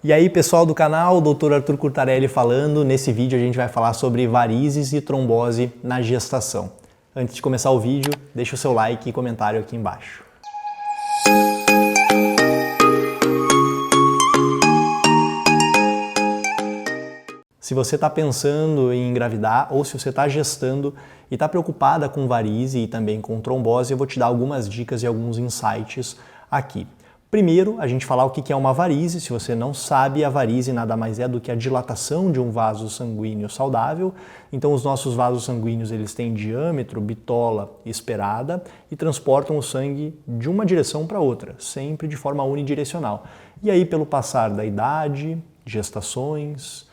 E aí pessoal do canal, Dr. Arthur Curtarelli falando. Nesse vídeo a gente vai falar sobre varizes e trombose na gestação. Antes de começar o vídeo, deixa o seu like e comentário aqui embaixo. Se você está pensando em engravidar ou se você está gestando e está preocupada com varize e também com trombose, eu vou te dar algumas dicas e alguns insights aqui. Primeiro, a gente falar o que é uma varize. Se você não sabe, a varize nada mais é do que a dilatação de um vaso sanguíneo saudável. Então, os nossos vasos sanguíneos eles têm diâmetro, bitola esperada e transportam o sangue de uma direção para outra, sempre de forma unidirecional. E aí, pelo passar da idade, gestações,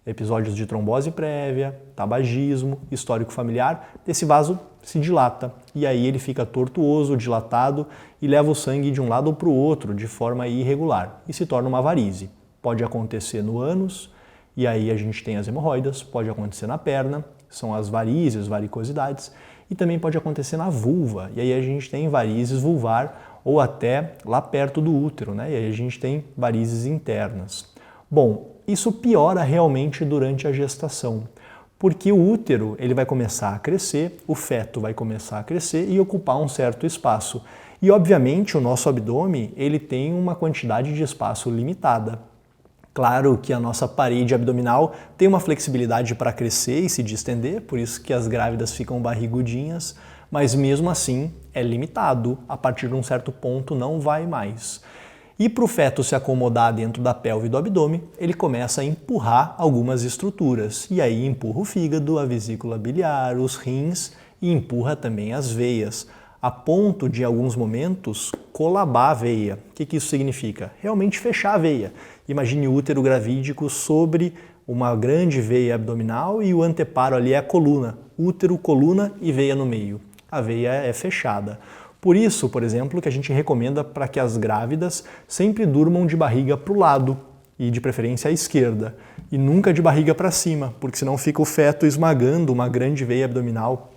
episódios de trombose prévia, tabagismo, histórico familiar, esse vaso se dilata e aí ele fica tortuoso, dilatado e leva o sangue de um lado para o outro de forma irregular e se torna uma varize. Pode acontecer no ânus e aí a gente tem as hemorroidas, pode acontecer na perna, são as varizes, varicosidades, e também pode acontecer na vulva e aí a gente tem varizes vulvar ou até lá perto do útero, né? E aí a gente tem varizes internas. Bom, isso piora realmente durante a gestação, porque o útero ele vai começar a crescer, o feto vai começar a crescer e ocupar um certo espaço. E obviamente o nosso abdômen ele tem uma quantidade de espaço limitada. Claro que a nossa parede abdominal tem uma flexibilidade para crescer e se distender, por isso que as grávidas ficam barrigudinhas, mas mesmo assim é limitado, a partir de um certo ponto não vai mais. E para o feto se acomodar dentro da pelve do abdômen, ele começa a empurrar algumas estruturas. E aí empurra o fígado, a vesícula biliar, os rins e empurra também as veias, a ponto de, em alguns momentos, colabar a veia. O que isso significa? Realmente fechar a veia. Imagine o útero gravídico sobre uma grande veia abdominal e o anteparo ali é a coluna. Útero, coluna e veia no meio. A veia é fechada. Por isso, por exemplo, que a gente recomenda para que as grávidas sempre durmam de barriga para o lado e de preferência à esquerda e nunca de barriga para cima, porque senão fica o feto esmagando uma grande veia abdominal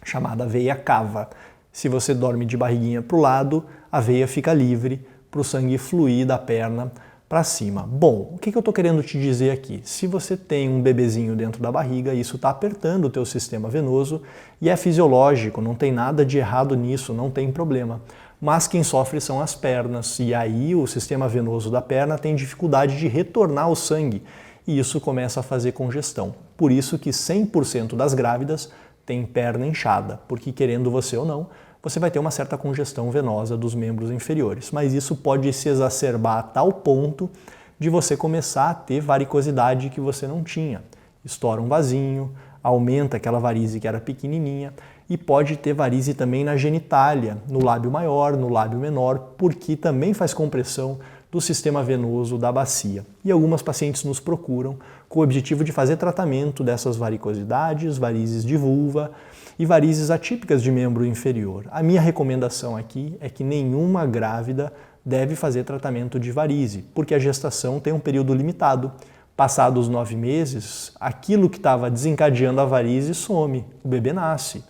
chamada veia cava. Se você dorme de barriguinha para o lado, a veia fica livre para o sangue fluir da perna para cima. Bom, o que eu estou querendo te dizer aqui? Se você tem um bebezinho dentro da barriga, isso está apertando o teu sistema venoso e é fisiológico, não tem nada de errado nisso, não tem problema. Mas quem sofre são as pernas e aí o sistema venoso da perna tem dificuldade de retornar o sangue e isso começa a fazer congestão. Por isso que 100% das grávidas têm perna inchada, porque querendo você ou não, você vai ter uma certa congestão venosa dos membros inferiores, mas isso pode se exacerbar a tal ponto de você começar a ter varicosidade que você não tinha. Estoura um vasinho, aumenta aquela varize que era pequenininha e pode ter varize também na genitália, no lábio maior, no lábio menor, porque também faz compressão do sistema venoso da bacia. E algumas pacientes nos procuram com o objetivo de fazer tratamento dessas varicosidades, varizes de vulva e varizes atípicas de membro inferior. A minha recomendação aqui é que nenhuma grávida deve fazer tratamento de varize, porque a gestação tem um período limitado. Passados 9 meses, aquilo que estava desencadeando a varize some, o bebê nasce.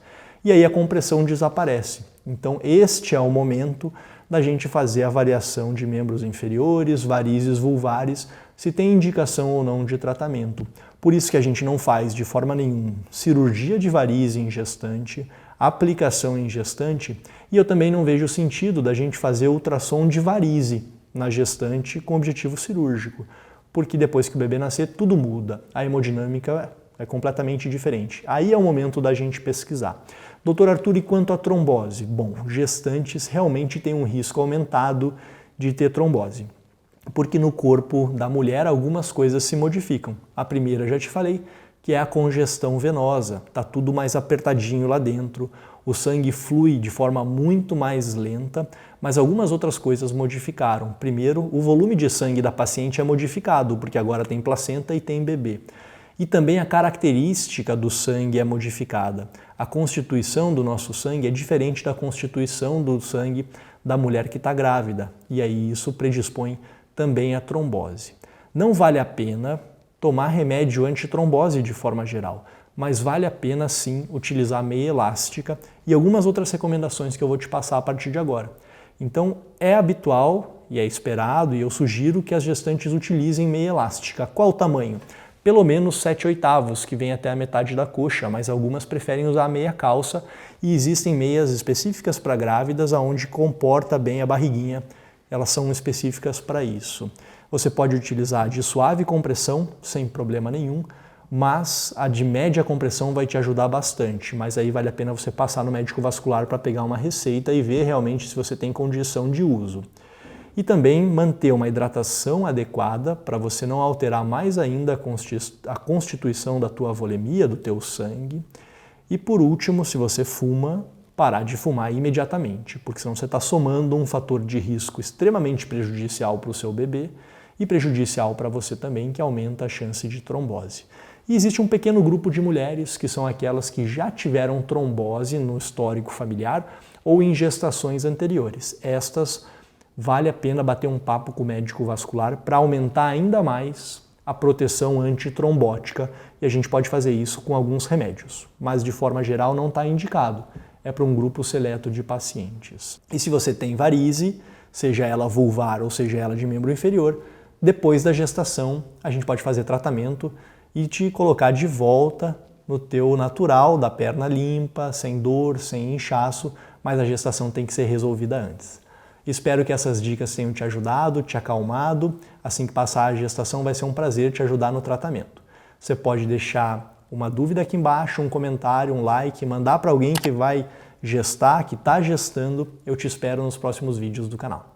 E aí a compressão desaparece. Então este é o momento da gente fazer a avaliação de membros inferiores, varizes vulvares, se tem indicação ou não de tratamento. Por isso que a gente não faz de forma nenhuma cirurgia de varize em gestante, aplicação em gestante, e eu também não vejo sentido da gente fazer ultrassom de varize na gestante com objetivo cirúrgico, porque depois que o bebê nascer tudo muda, a hemodinâmica é completamente diferente. Aí é o momento da gente pesquisar. Doutor Arthur, e quanto à trombose? Bom, gestantes realmente têm um risco aumentado de ter trombose, porque no corpo da mulher algumas coisas se modificam. A primeira já te falei, que é a congestão venosa, tá tudo mais apertadinho lá dentro, o sangue flui de forma muito mais lenta, mas algumas outras coisas modificaram. Primeiro, o volume de sangue da paciente é modificado, porque agora tem placenta e tem bebê. E também a característica do sangue é modificada. A constituição do nosso sangue é diferente da constituição do sangue da mulher que está grávida. E aí isso predispõe também à trombose. Não vale a pena tomar remédio antitrombose de forma geral, mas vale a pena sim utilizar meia elástica e algumas outras recomendações que eu vou te passar a partir de agora. Então é habitual e é esperado, e eu sugiro que as gestantes utilizem meia elástica. Qual o tamanho? Pelo menos 7/8, que vem até a metade da coxa, mas algumas preferem usar meia calça e existem meias específicas para grávidas onde comporta bem a barriguinha, elas são específicas para isso. Você pode utilizar de suave compressão, sem problema nenhum, mas a de média compressão vai te ajudar bastante, mas aí vale a pena você passar no médico vascular para pegar uma receita e ver realmente se você tem condição de uso. E também manter uma hidratação adequada para você não alterar mais ainda a constituição da tua volemia, do teu sangue. E por último, se você fuma, parar de fumar imediatamente, porque senão você está somando um fator de risco extremamente prejudicial para o seu bebê e prejudicial para você também, que aumenta a chance de trombose. E existe um pequeno grupo de mulheres que são aquelas que já tiveram trombose no histórico familiar ou em gestações anteriores. Estas vale a pena bater um papo com o médico vascular para aumentar ainda mais a proteção antitrombótica e a gente pode fazer isso com alguns remédios, mas de forma geral não está indicado, é para um grupo seleto de pacientes. E se você tem varize, seja ela vulvar ou seja ela de membro inferior, depois da gestação a gente pode fazer tratamento e te colocar de volta no teu natural, da perna limpa, sem dor, sem inchaço, mas a gestação tem que ser resolvida antes. Espero que essas dicas tenham te ajudado, te acalmado. Assim que passar a gestação vai ser um prazer te ajudar no tratamento. Você pode deixar uma dúvida aqui embaixo, um comentário, um like, mandar para alguém que vai gestar, que está gestando. Eu te espero nos próximos vídeos do canal.